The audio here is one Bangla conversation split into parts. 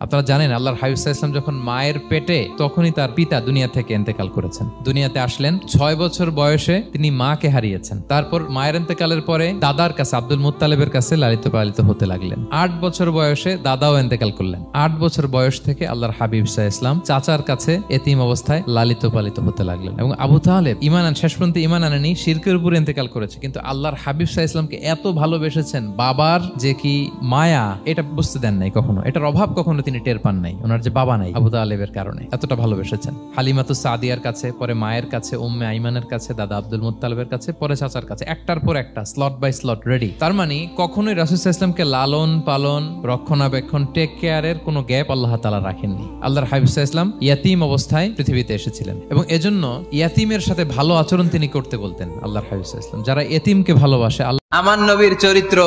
আপনারা জানেন আল্লাহর হাবিব সাল্লাল্লাহু আলাইহি ওয়াসাল্লাম যখন মায়ের পেটে তখনই তার পিতা দুনিয়া থেকে ইন্তেকাল করেছেন। দুনিয়াতে আসলেন 6 বছর বয়সে তিনি মাকে হারিয়েছেন। তারপর মায়ের ইন্তেকালের পরে দাদার কাছে আব্দুল মুত্তালিবের কাছে লালিত পালিত হতে লাগলেন। 8 বছর বয়সে দাদাও ইন্তেকাল করলেন। 8 বছর বয়স থেকে আল্লাহর হাবিব সাল্লাল্লাহু আলাইহি ওয়াসাল্লাম চাচার কাছে এতিম অবস্থায় লালিত পালিত হতে লাগলেন। এবং আবু তালেব শেষ পর্যন্ত ঈমান আনেনি, শিরকের উপরে ইন্তেকাল করেছে, কিন্তু আল্লাহর হাবিব সাল্লাল্লাহু আলাইহি ওয়াসাল্লামকে এত ভালোবেসেছেন, বাবার যে কি মায়া এটা বুঝতে দেন নাই কখনো, এটার অভাব কখনো তিনি টের পান নাই। ওনার যে বাবা নাই আবু তালেবের কারণে এতটা ভালোবেসেছেন। হালিমাতুস সাদিয়ার কাছে, পরে মায়ের কাছে, উম্মে আইমানের কাছে, দাদা আব্দুল মুত্তালিবের কাছে, পরে চাচার কাছে, একটার পর একটা স্লট বাই স্লট রেডি। তার মানে কখনোই রাসূল সাল্লাল্লাহু আলাইহি ওয়াসাল্লামকে লালন পালন, রক্ষণাবেক্ষণ, টেক কেয়ারের কোনো গ্যাপ আল্লাহ তাআলা রাখেননি। আল্লাহর হাবিব সাল্লাল্লাহু আলাইহি ওয়াসাল্লাম ইয়াতীম অবস্থায় পৃথিবীতে এসেছিলেন এবং এজন্য ইয়াতীমের সাথে ভালো আচরণ তিনি করতে বলতেন। আল্লাহর হাবিব সাল্লাল্লাহু আলাইহি ওয়াসাল্লাম যারা ইয়াতীমকে ভালোবাসে, আমার নবীর চরিত্র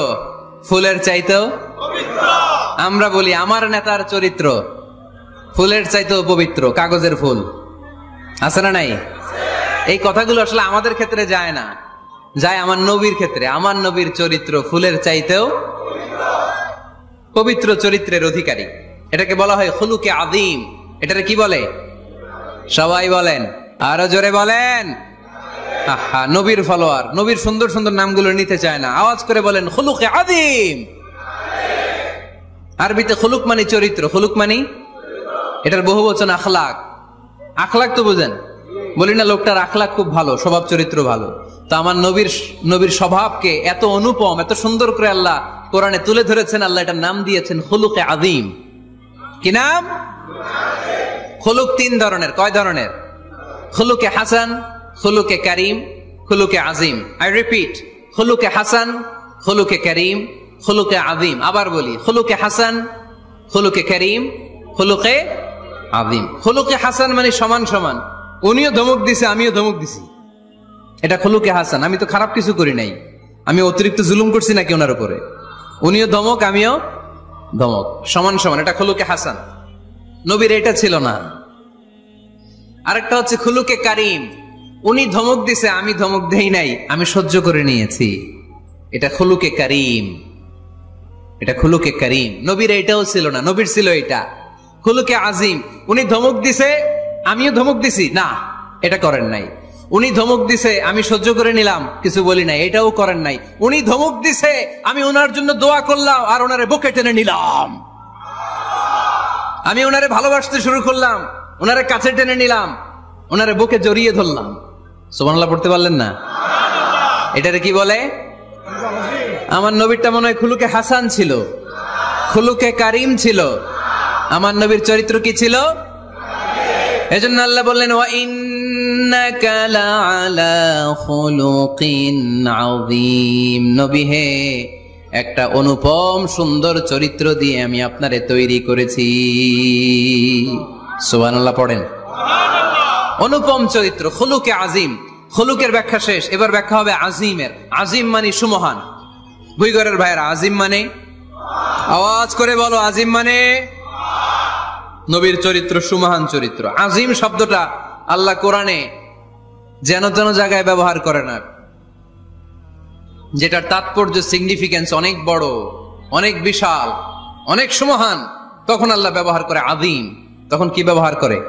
ফুলের চাইতেও পবিত্র। আমরা বলি আমার নেতার চরিত্র ফুলের চাইতেও পবিত্র, কাগজের ফুল আছে না নাই? এই কথাগুলো আসলে আমাদের ক্ষেত্রে যায় না, যায় আমার নবীর ক্ষেত্রে। আমার নবীর চরিত্র ফুলের চাইতেও পবিত্র চরিত্রের অধিকারী। এটাকে বলা হয় খুলুকে আযীম। এটারে কি বলে? সবাই বলেন, আরো জোরে বলেন। নবীর ফলোয়ার, নবীর সুন্দর সুন্দর নামগুলো নিতে চায় না, আওয়াজ করে বলেন খুলুকে আযীম। আরবিতে খুলুক মানে চরিত্র, খুলুক মানে এটার বহু বচন আখলাক। আখলাক তো বুঝেন, বলি না লোকটার আখলাক খুব ভালো, স্বভাব চরিত্র ভালো। তো আমার নবীর স্বভাবকে এত অনুপম, এত সুন্দর করে আল্লাহ কোরআনে তুলে ধরেছেন। আল্লাহ এটার নাম দিয়েছেন খুলুকে আযীম। কি নাম? খুলুক 3 ধরনের। কয় ধরনের? খুলুকে হাসান, খুলুকে কারীম, খুলুকে আযীম। আই রিপিট, খুলুকে হাসান, খুলুকে কারীম, খুলুকে আযীম। আবার বলি, খুলুকে হাসান, খুলুকে কারীম, খুলুকে আযীম। খুলুকে হাসান মানে সমান সমান, উনিও ধমক দিছে আমিও ধমক দিছি, এটা খুলুকে হাসান। আমি তো খারাপ কিছু করি নাই, আমি অতিরিক্ত জুলুম করছি নাকি ওনার উপরে? উনিও ধমক আমিও ধমক, সমান সমান, এটা খুলুকে হাসান। নবীর এটা ছিল না। আরেকটা হচ্ছে খুলুকে কারীম, উনি ধমক দিছে আমি ধমক দেই নাই, আমি সহ্য করে নিয়েছি, এটা খুলুকে কারীম। এটা খুলুকে কারীম। নবীর এটাও ছিল না, নবীর ছিল এটা খুলুকে আযীম। উনি ধমক দিছে আমিও ধমক দিছি, না এটা করেন নাই। উনি ধমক দিছে আমি সহ্য করে নিলাম, কিছু বলি নাই, এটাও করেন নাই। উনি ধমক দিছে আমি ওনার জন্য দোয়া করলাম আর ওনারে বুকে টেনে নিলাম, আমি ওনারে ভালোবাসতে শুরু করলাম, ওনারে কাছে টেনে নিলাম, ওনারে বুকে জড়িয়ে ধরলাম। সুবহানাল্লাহ পড়তে পারলেন না? এটারে কি বলে? আমার নবীরটা মনে হয় খুলুকে হাসান ছিল, খুলুকে কারীম ছিল। আমার নবীর চরিত্র কি ছিল? এজন্য আল্লাহ বললেন ওয়া ইন্নাকা লাআলা খুলুকিন আযীম। নবী হে, একটা অনুপম সুন্দর চরিত্র দিয়ে আমি আপনারে তৈরি করেছি। সুবহানাল্লাহ পড়েন। অনুপম চরিত্র, খুলুকে আযীম। খুলুকের ব্যাখ্যা শেষ, এবার ব্যাখ্যা হবে আযীমের। আযীম মানে সুমহান। ভুইগরের ভাইয়েরা, আযীম মানে? আওয়াজ করে বলো, আযীম মানে? নবীর চরিত্র সুমহান চরিত্র। আযীম শব্দটা আল্লাহ কোরআনে যেন তেন জায়গায় ব্যবহার করে না, যেটার তাৎপর্য সিগনিফিকেন্স অনেক বড়, অনেক বিশাল, অনেক সুমহান, তখন আল্লাহ ব্যবহার করে আযীম। তখন কি ব্যবহার করে?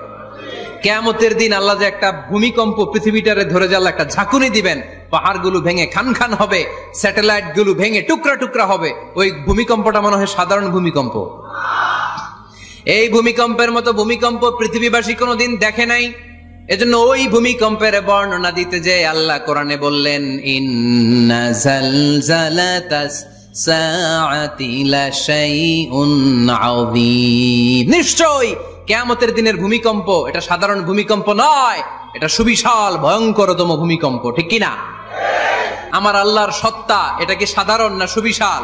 কিয়ামতের দিন আল্লাহ যে একটা ভূমিকম্প পৃথিবীটারে ধরে যে আল্লাহ একটা ঝাঁকুনি দিবেন, পাহাড়গুলো ভেঙে খান খান হবে, স্যাটেলাইট গুলো ভেঙে টুকরা টুকরা হবে, ওই ভূমিকম্পটা মনে হয় সাধারণ ভূমিকম্প। এই ভূমিকম্পের মতো ভূমিকম্প পৃথিবীবাসী কোনোদিন দেখে নাই। এজন্য ওই ভূমিকম্পের বর্ণনা দিতে যে আল্লাহ কোরআনে বললেন ইন্না জালজালাতাস সাআতি লাশাইউন আযীম। নিশ্চয়ই কিয়ামতের দিনের ভূমিকম্প এটা সাধারণ ভূমিকম্প নয়, এটা সুবিশাল ভয়ঙ্করতম ভূমিকম্প। ঠিক কি না? আমার আল্লাহর সত্তা এটা কি সাধারণ না সুবিশাল?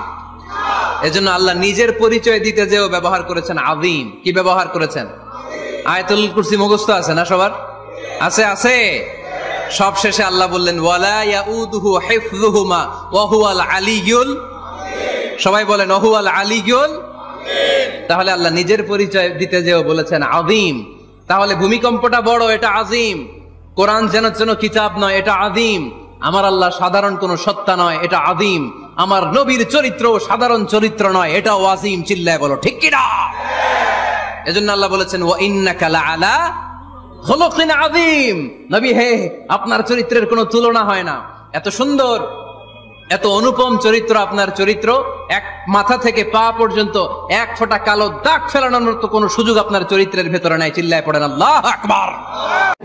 এজন্য আল্লাহ নিজের পরিচয় দিতে যেও ব্যবহার করেছেন আযীম। কি ব্যবহার করেছেন? আয়াতুল কুরসি মুখস্থ আছে না সবার? আছে, আছে। সব শেষে আল্লাহ বললেন ওয়ালা ইয়াউদুহু হিফযুহুমা ওয়া হুয়াল আলিয়্যুল। সবাই বলেন ওয়া হুয়াল আলিয়্যুল। তাহলে আল্লাহ নিজের পরিচয় দিতে যেও বলেছেন আযীম। তাহলে ভূমিকম্পটা বড়, এটা আযীম। কোরআন যেন যেন কিতাব নয়, এটা আযীম। আমার আল্লাহ সাধারণ কোন সত্তা নয়, এটা আযীম। আমার নবীর চরিত্র সাধারণ চরিত্র নয়, এটাও আযীম। চিল্লায় বলো ঠিক কি না? এজন্য আল্লাহ বলেছেন ওয়া ইন্নাকা লাআলা খুলুকিন আযীম। নবী হে, আপনার চরিত্রের কোনো তুলনা হয় না। এত সুন্দর, এত অনুপম চরিত্র আপনার চরিত্র। এক মাথা থেকে পা পর্যন্ত এক ফোঁটা কালো দাগ ফেলানোর মতো কোনো সুযোগ আপনার চরিত্রের ভেতরে নাই। চিল্লায় পড়েন আল্লাহু আকবার।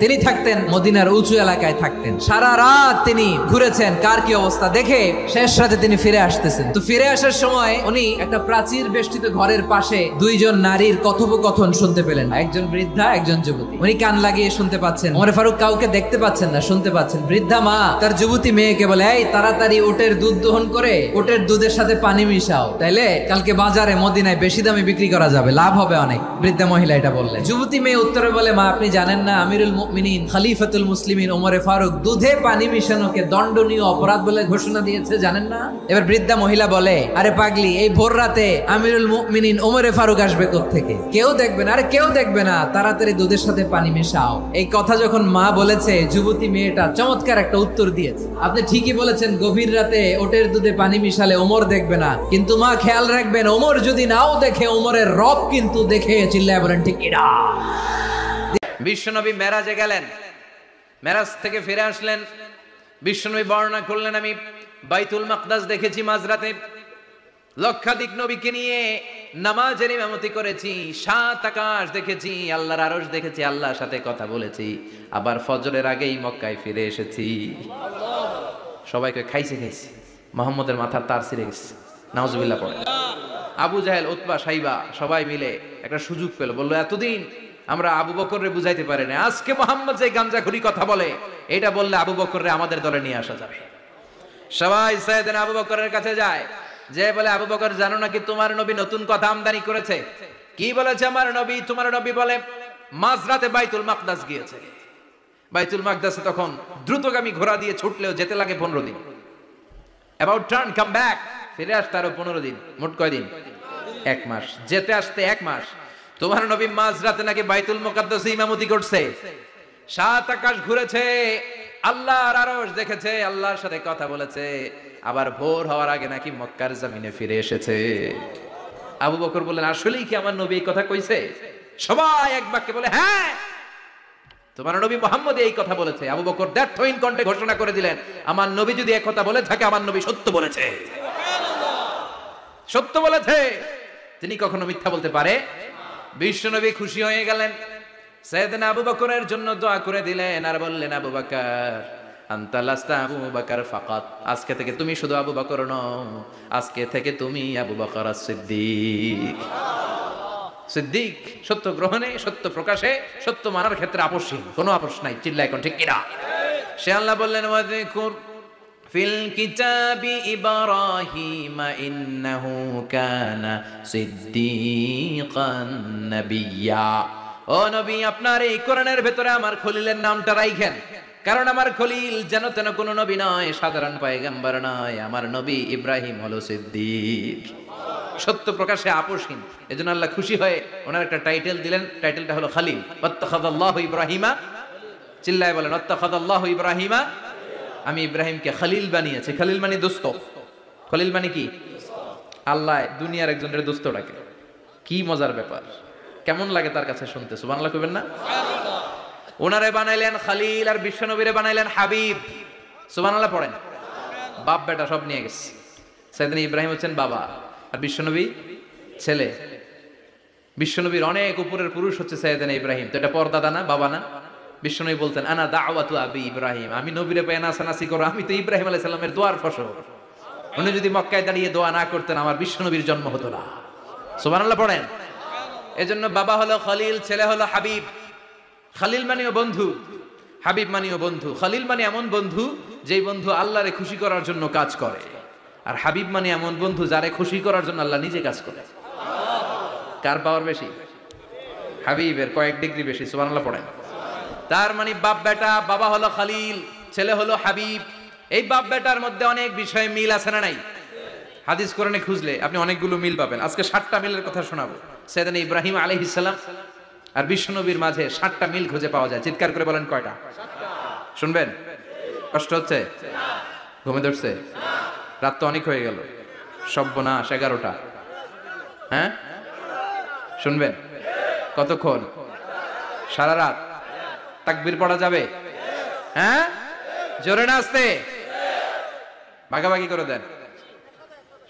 তিনি থাকতেন মদিনার উঁচু এলাকায় থাকতেন, সারা রাত তিনি ঘুরেছেন কার কি অবস্থা দেখে শেষ রাতে তিনি ফিরে আসতেছেন। তো ফিরে আসার সময় উনি একটা প্রাচীর বেষ্টিত ঘরের পাশে দুইজন নারীর কথোপকথন শুনতে পেলেন, একজন বৃদ্ধা একজন যুবতী। উনি কান লাগিয়ে শুনতে পাচ্ছেন, ওমর ফারুক কাউকে দেখতে পাচ্ছেন না, শুনতে পাচ্ছেন। বৃদ্ধা মা তার যুবতী মেয়েকে বলে, এই তাড়াতাড়ি উটের দুধ দহন করে উটের দুধের সাথে পানি মিশাও, তাইলে কালকে বাজারে মদিনায় বেশি দামে বিক্রি করা যাবে, লাভ হবে অনেক। বৃদ্ধা মহিলা এটা বললেন। যুবতী মেয়ে উত্তরে বলে, মা আপনি জানেন না আমিরুল মুমিনিন খলিফাতুল মুসলিমিন ওমরে ফারুক দুধে পানি মিশানোকে দণ্ডনীয় অপরাধ বলে ঘোষণা দিয়েছে, জানেন না? এবার বৃদ্ধা মহিলা বলে, আরে পাগলি, এই ভোর রাতে আমিরুল মুমিনিন ওমরে ফারুক আসবে কোত্থেকে? কেউ দেখবে না। আরে কেউ দেখবে না, তাড়াতাড়ি দুধের সাথে পানি মেশাও। এই কথা যখন মা বলেছে, যুবতী মেয়েটা চমৎকার একটা উত্তর দিয়েছে, আপনি ঠিকই বলেছেন, গভীর রাতে ওটের দুধে পানি মিশালে ওমর দেখবে না, কিন্তু মা খেয়াল রাখবেন, ওমর যদি নাও দেখে ওমরের রব কিন্তু দেখে। চিল্লায় বলেন ঠিক কিনা? বিশ্বনবী মেরাজে গেলেন, মেরাজ থেকে ফিরে আসলেন। বিশ্বনবী বর্ণনা করলেন, আমি বাইতুল মাকদাস দেখেছি মাঝরাতে, লক্ষাধিক নবীকে নিয়ে নামাজের ইমামতি করেছি, 7 আকাশ দেখেছি, আল্লাহর আরশ দেখেছি, আল্লাহর সাথে কথা বলেছি, আবার ফজরের আগেই মক্কায় ফিরে এসেছি। সবাইকে খাইছে মুহাম্মদের মাথার তার ছিঁড়ে গেছে, নাউজুবিল্লাহ পড়ে। আবু জাহেল, উতবা, সাইবা সবাই মিলে একটা সুযোগ পেল, বললো এতদিন আমরা আবু বকররে বুঝাইতে পারি না, আজকে মুহাম্মদ যে গামজাখুরি কথা বলে, এটা বললে আবু বকররে আমাদের দলে নিয়ে আসা যাবে। সবাই সাইয়েদনা আবু বকরের কাছে যায়, যে বলে, আবু বকর জানো নাকি তোমার নবী নতুন কথা আমদানি করেছে? কি বলেছে আমার নবী? তোমার নবী বলে মাঝরাতে বাইতুল মাকদাস গিয়েছে। বাইতুল মাকদাসে তখন দ্রুতগামী ঘোড়া দিয়ে ছুটলেও যেতে লাগে 15 দিন। অ্যাবাউট টার্ন কাম ব্যাক, ফিরে আসতে আরো 15 দিন, মোট কয় দিন? 1 মাস। যেতে আসতে 1 মাস। তোমার নবী মাঝরাতে নাকি বাইতুল মুকাদ্দাসে ইমামতি করছে, 7 আকাশ ঘুরেছে, আল্লাহর আরশ দেখেছে, আল্লাহর সাথে কথা বলেছে, আবার ভোর হওয়ার আগে নাকি মক্কার জমিনে ফিরে এসেছে। আবু বকর বললেন, আসলেই কি আমার নবী এই কথা কইছে? সবাই এক বাক্যে বলে, হ্যাঁ তোমার নবী মুহাম্মদ এই কথা বলেছে। আবু বকর দ্ব্যর্থহীন কণ্ঠে ঘোষণা করে দিলেন, আমার নবী যদি এই কথা বলে থাকে, আমার নবী সত্য বলেছে, সত্য বলেছে, তিনি কখনো মিথ্যা বলতে পারে। বিশ্বনবী খুশি হয়ে গেলেন, সাইয়েদনা আবু বকরের জন্য দোয়া করে দিলেন, আর বললেন, আবু বকর আনতা লাস্তা আবু বকর ফাকাত, আজকে থেকে তুমি শুধু আবু বকর নও, আজকে থেকে তুমি আবু বকর as-সিদ্দিক। সিদ্দিক, সত্য গ্রহণে, সত্য প্রকাশে, সত্য মানার ক্ষেত্রে আপোষহীন, কোনো আপোষ নাই। চিল্লায় এখন ঠিক কিনা? সে আল্লাহ বললেন, ওয়াযকুর ফিল কিতাবি ইব্রাহিম ইন্নাহু কানা সিদ্দিকান নাবিয়্যা। ও নবী, আপনার এই কোরআনের ভেতরে আমার খলিলের নামটা রাখেন, কারণ আমার খলিল যেন তেন কোনো নবী নয়, সাধারণ পয়গম্বর নয়, আমার নবী ইব্রাহিম হলো সিদ্দিক, সত্য প্রকাশে আপোষহীন। এজন্য আল্লাহ খুশি হয়ে ওনার একটা টাইটেল দিলেন, টাইটেলটা হলো খলিল। ওয়াত্তাখাযাল্লাহু ইব্রাহিমা, চিল্লায় বলেন ওয়াত্তাখাযাল্লাহু ইব্রাহিমা, আমি ইব্রাহিমকে খলিল বানিয়েছি। খলিল মানে দোস্ত। খলিল মানে কি? আল্লাহ দুনিয়ার একজনের দোস্ত ডাকে। কি মজার ব্যাপার, কেমন লাগে তার কাছে শুনতে? সুবহানাল্লাহ কইবেন না? ওনারে বানাইলেন খলিল, আর বিশ্বনবীরে বানাইলেন হাবিব। সুবহানাল্লাহ পড়েন। বাপ বেটা সব নিয়ে গেছে। সাইয়েদনা ইব্রাহিম হচ্ছেন বাবা, আর বিশ্বনবী ছেলে। বিশ্বনবীর অনেক উপরের পুরুষ হচ্ছে সাইয়েদনা ইব্রাহিম। তো এটা পরদাদা না, বাবা না? বিশ্বনবী বলতেন, আনা দাওয়াতু আবি ইব্রাহিম, আমি নবীরে পেয়ে নাসানাসি করো, আমি তো ইব্রাহিম আলাইহিস সালামের দোয়ার ফসল। উনি যদি মক্কায় দাঁড়িয়ে দোয়া না করতেন, আমার বিশ্বনবীর জন্ম হতো না। সুবহানাল্লাহ পড়েন। এজন্য বাবা হলো খলিল, ছেলে হলো হাবিব। খলিল মানেও বন্ধু, হাবিব মানেও বন্ধু। খলিল মানে এমন বন্ধু যেই বন্ধু আল্লাহরে খুশি করার জন্য কাজ করে, আর হাবিব মানে এমন বন্ধু যারে খুশি করার জন্য আল্লাহ নিজে কাজ করে। কার পাওয়ার বেশি? হাবিবের কয়েক ডিগ্রি বেশি। সুবহানাল্লাহ পড়েন। তার মানে বাপ বেটা, বাবা হলো খলিল, ছেলে হলো হাবিব। এই বাপ বেটার মধ্যে অনেক বিষয়ে মিল আছে না নাই? হাদিস কোরআনে খুঁজলে আপনি অনেকগুলো মিল পাবেন। আজকে 7টা মিলের কথা শোনাবো। সাইয়েদনা ইব্রাহিম আলাইহিস সালাম আর বিশ্বনবীর মাঝে 7টা মিল খুঁজে পাওয়া যায়। চিৎকার করে বলেন কয়টা? শুনবেন? কষ্ট হচ্ছে? ঘুমে ধরছে? রাত তো অনেক হয়ে গেল, সর্বনাশ 11টা। হ্যাঁ শুনবেন? কতক্ষণ? সারা রাত। তাকবীর পড়া যাবে? হ্যাঁ, জোরে না আস্তে? ভাগাভাগি করে দেন।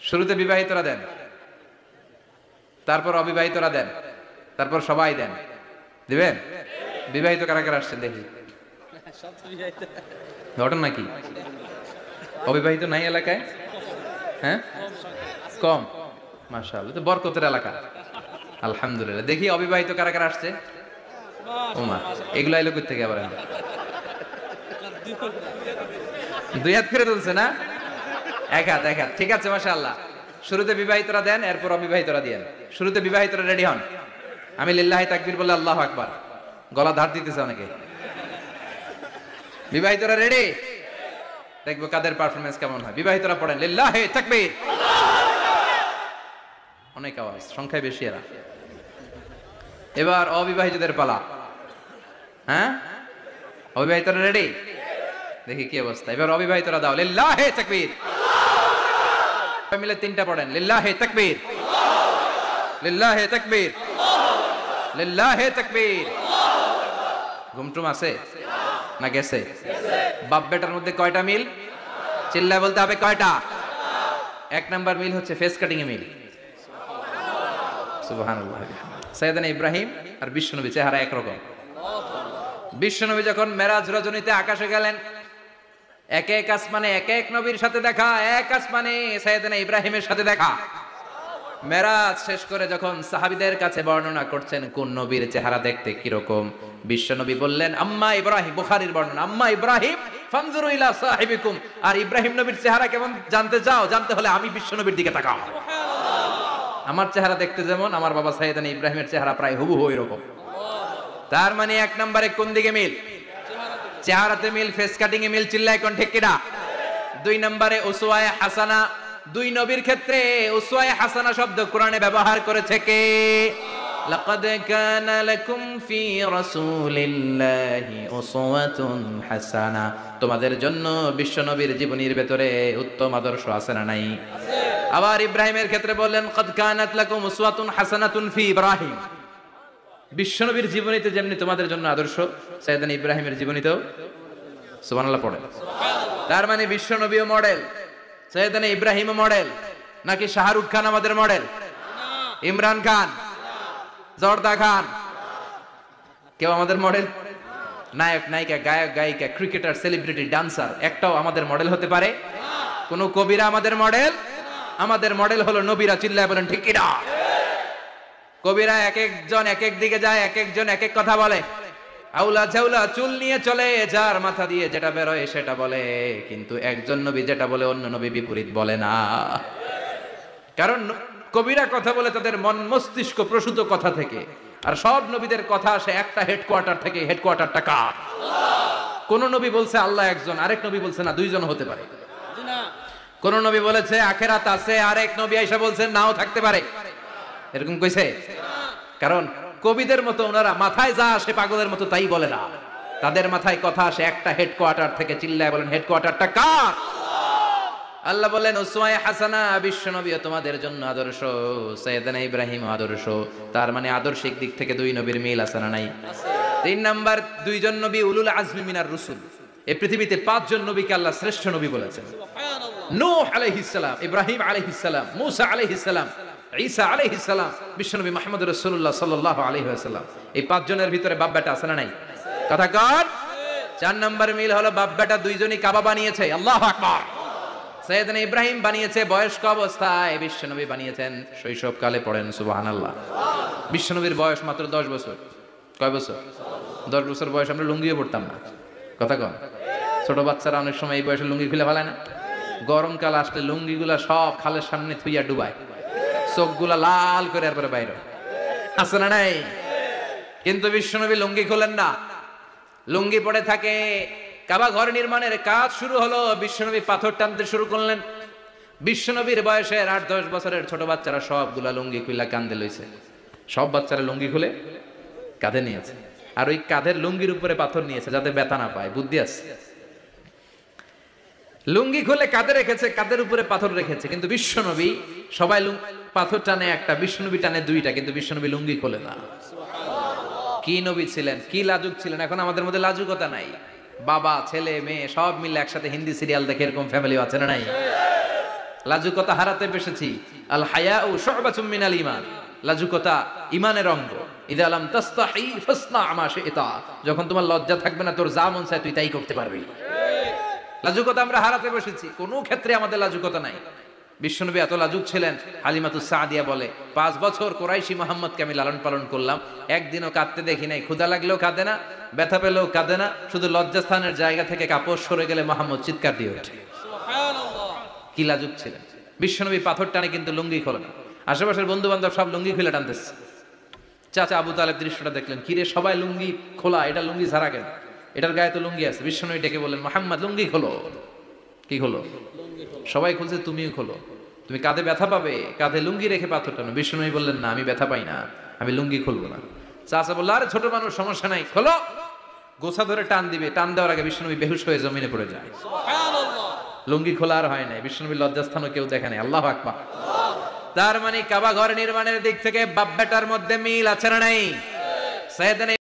শুরুতে বিবাহিতরা দেন, তারপর অবিবাহিতরা দেন, তারপর সবাই দেন। দিবেন? বিবাহিত কারা কারা আসছেন দেখি? ঘটনা নাকি? অবিবাহিত নাই এলাকায়? হ্যাঁ, কম। মাশাআল্লাহ, তো বরকতের এলাকা। আলহামদুলিল্লাহ। দেখি অবিবাহিত কারা কারা আসছে? ওমা, এগুলো এলো কই থেকে আবার? দুই হাত করে তুলছে না? এক হাত, এক হাত। ঠিক আছে, মাশাআল্লাহ। শুরুতে বিবাহিতরা দেন, এরপর অবিবাহিতরা দেন। শুরুতে বিবাহিতরা রেডি হন। আমি লিল্লাহি তাকবীর বলে আল্লাহু আকবার। গলা ধার দিতেছে অনেকে। বিবাহিতরা রেডি? দেখবো কাদের পারফরমেন্স কেমন হয়। বিবাহিতরা পড়েন লিল্লাহি তাকবীর। অনেক আওয়াজ, সংখ্যায় বেশি এরা। এবার অবিবাহিতদের পালা। হ্যাঁ, অবিবাহিতরা রেডি? দেখি কি অবস্থা। এবার অবিবাহিতরা দাও লিল্লাহি তাকবীর। মিলে তিনটা পড়েন লিল্লাহি তাকবীর, লিল্লাহি তাকবীর, লিল্লাহি তাকবীর। ঘুমটুম আছে না গেছে? বাপ বেটার মধ্যে কয়টা মিল? চিল্লায় বলতে হবে কয়টা? এক নাম্বার মিল হচ্ছে ফেস কাটিং এ মিল। সুবহানাল্লাহ। সাইয়েদনা ইব্রাহিম আর বিশ্বনবী চেহারা একরকম। বিশ্বনবী যখন মেরাজ রজনীতে আকাশে গেলেন, এক এক আসমানে এক এক নবীর সাথে দেখা, এক আসমানে সাইয়েদনা ইব্রাহিমের সাথে দেখা। মেরাজ শেষ করে যখন সাহাবীদের কাছে বর্ণনা করছেন কোন নবীর চেহারা দেখতে কিরকম, বিশ্বনবী বললেন আম্মা ইব্রাহিম। বুখারীর বর্ণনা, আম্মা ইব্রাহিম ফানজুরু ইলা সাহিবিকুম। আর ইব্রাহিম নবীর চেহারা কেমন জানতে চাও? জানতে হলে আমি বিশ্বনবীর দিকে তাকাও। আমার চেহারা দেখতে যেমন, আমার বাবা সাইয়েদনা ইব্রাহিমের চেহারা প্রায় হুবহু এরকম। তার মানে এক নম্বরে কোন দিকে মিল? চেহারাতে মিল, ফেস কাটিং এ মিল। চিল্লায় কোন ঠিক কিনা? দুই নম্বরে উসওয়ায়ে হাসানা। দুই নবীর ক্ষেত্রে উসওয়ায়ে হাসানা শব্দ কোরআনে ব্যবহার করেছে কে? লাকাদ কানা লাকুম ফি রাসূলিল্লাহি উসওয়াতুন হাসানা। তোমাদের জন্য বিশ্ব নবীর জীবনীর ভেতরে উত্তম আদর্শ আছে না নাই? আবার ইব্রাহিমের ক্ষেত্রে বললেন কদ কানাত লাকুম উসওয়াতুন হাসানাতুন ফি ইব্রাহিম। বিশ্বনবীর জীবনীতে যেমনি তোমাদের জন্য আদর্শ, সাইয়েদনা ইব্রাহিমের জীবনীতেও সুবহানাল্লাহ পড়েন। তার মানে বিশ্বনবীও মডেল, সাইয়েদনা ইব্রাহিমও মডেল। নাকি শাহরুখ খান আমাদের মডেল? ইমরান খান, জর্দা খান, কেউ আমাদের মডেল? নায়ক নায়িকা, গায়ক গায়িকা, ক্রিকেটার, সেলিব্রিটি, ডান্সার একটাও আমাদের মডেল হতে পারে? কোন কবিরা আমাদের মডেল? আমাদের মডেল হলো নবীরা। চিল্লায় বলেন ঠিক কিনা? কবিরা এক একজন এক এক দিকে যায়, এক একজন এক এক কথা বলে। আউলা ঝাউলা চুল নিয়ে চলে, যার মাথা দিয়ে যেটা বেরোয় সেটা বলে। কিন্তু একজন নবী যেটা বলে অন্য নবী বিপরীত বলে না। কারণ কবিরা কথা বলে তাদের মন মস্তিষ্ক প্রসূত কথা থেকে, আর সব নবীদের কথা আসে একটা হেডকোয়ার্টার থেকে। হেডকোয়ার্টারটা কার? কোন নবী বলছে আল্লাহ একজন, আরেক নবী বলছে না দুইজন হতে পারে। কোন নবী বলেছে আখেরাত আছে, আরেক নবী আয়েশা বলছেন নাও থাকতে পারে। এরকম কইছে? কারণ কবিদের মতো ওনারা মাথায় যা আসে পাগলের মতো তাই বলে না। তাদের মাথায় কথা আসে একটা হেডকোয়ার্টার থেকে। চিল্লায় বলেন হেডকোয়ার্টারটা কার? আল্লাহ বলেন উসওয়ায়ে হাসানা। বিশ্বনবী তোমাদের জন্য আদর্শ, সাইয়েদনা ইব্রাহিম আদর্শ। তার মানে আদর্শিক দিক থেকে দুই নবীর মিল আছে না নাই? তিন নাম্বার, দুইজন নবী উলুল আজমি মিনার রাসূল। এই পৃথিবীতে পাঁচজন নবীকে আল্লাহ শ্রেষ্ঠ নবী বলেছেন। নূহ আলাইহিস সালাম, ইব্রাহিম আলাইহিস সালাম, মূসা আলাইহিস সালাম, ঈসা আলাইহিস সালাম, বিশ্বনবী মুহাম্মদ রাসূলুল্লাহ সাল্লাল্লাহু আলাইহি ওয়াসাল্লাম। এই পাঁচজনের ভিতরে বাপ বেটা আছে না নাই? কথা কর। চার নাম্বার মিল হলো বাপ বেটা দুইজনই কাবা বানিয়েছে। আল্লাহু আকবার। সাইয়েদনা ইব্রাহিম বানিয়েছে বয়স্ক অবস্থায়, বিশ্বনবী বানিয়েছেন শৈশবকালে। পড়েন সুবহানাল্লাহ। বিশ্বনবীর বয়স মাত্র 10 বছর। কয় বছর? 10 বছর বয়স আমরা লুঙ্গিও পড়তাম না। কথা কন। ছোট বাচ্চারা অনেক সময় এই বয়সে লুঙ্গি খুলে ফেলায় না? গরমকাল আসলে লুঙ্গিগুলা সব খালের সামনে থুইয়া ডুবায়, চোখগুলা লাল করে এরপরে বাইরে আছে না নাই? কিন্তু বিশ্বনবী লুঙ্গি খোলেন না, লুঙ্গি পড়ে থাকে। কাবা ঘর নির্মাণের কাজ শুরু হলো, বিশ্বনবী পাথর টানতে শুরু করলেন। বিশ্বনবীর বয়সের 8-10 বছরের ছোট বাচ্চারা সবগুলা লুঙ্গি খুলে কাঁধে লইছে। সব বাচ্চারা লুঙ্গি খুলে কাঁধে নিয়েছে, আর ওই কাঁধের লুঙ্গির উপরে পাথর নিয়েছে যাতে ব্যথা না পায়। বুদ্ধি আছে। লুঙ্গি খুলে কাঁধে রেখেছে, কাঁধের উপরে পাথর রেখেছে। কিন্তু বিশ্বনবী, সবাই পাথর টানে একটা, বিশ্বনবী টানে দুইটা, কিন্তু বিশ্বনবী লুঙ্গি খোলে না। কি নবী ছিলেন, কি লাজুক ছিলেন। এখন আমাদের মধ্যে লাজুকতা নাই, বাবা ছেলে মেয়ে সব মিলে একসাথে হিন্দি সিরিয়াল দেখে এরকম ফ্যামিলি আছে না নাই? লাজুকতা হারাতে বসেছি। আল হায়াউ শু'বাতুম মিনাল ঈমান, লাজুকতা ঈমানের অঙ্গ। ইযা লাম তাস্তাহি ফাসনা মা শি'তা, যখন তোমার লজ্জা থাকবে না, তোর যা মন চায় তুই তাই করতে পারবি। লাজুকতা আমরা হারাতে বসেছি, কোনো ক্ষেত্রে আমাদের লাজুকতা নাই। বিশ্বনবী এত লাজুক ছিলেন, হালিমাতুস সাদিয়া বলে 5 বছর কুরাইশি মুহাম্মদকে আমি লালন পালন করলাম, একদিনও কাঁদতে দেখি নাই। ক্ষুধা লাগলেও কাঁদে না, ব্যথা পেলেও কাঁদে না, শুধু লজ্জাস্থানের জায়গা থেকে কাপড় সরে গেলে মুহাম্মদ চিৎকার দিয়ে ওঠে। কি লাজুক ছিলেন বিশ্বনবী। পাথর টানে কিন্তু লুঙ্গি খোলে না। আশেপাশের বন্ধু বান্ধব সব লুঙ্গি খুলে টানতেছে। চাচা আবু তালেব দৃশ্যটা দেখলেন, কিরে সবাই লুঙ্গি খোলা, এটা লুঙ্গি ছাড়া কেন? এটার গায়ে তো লুঙ্গি আছে। বিশ্বনবী ডেকে বললেন, মুহাম্মদ লুঙ্গি খোলো। কি খোলো? সবাই খুলছে, তুমিও খোলো। তুমি কাঁধে ব্যথা পাবে, কাঁধে লুঙ্গি রেখে পাথর টানো। বিশ্বনবী বললেন, না আমি ব্যথা পাই না, আমি লুঙ্গি খুলবো না। চাচা বলল, আরে ছোট মানুষ, সমস্যা নাই, খোলো। গোছা ধরে টান দিবে, টান দেওয়ার আগে বিশ্বনবী বেহুশ হয়ে জমিনে পড়ে যায়। লুঙ্গি খোলা আর হয় নাই। বিশ্বনবীর লজ্জাস্থানও কেউ দেখে নাই। আল্লাহু আকবার। তার মানে কাবা ঘর নির্মাণের দিক থেকে বাপ বেটার মধ্যে মিল আছে না নাই? সাইয়েদনা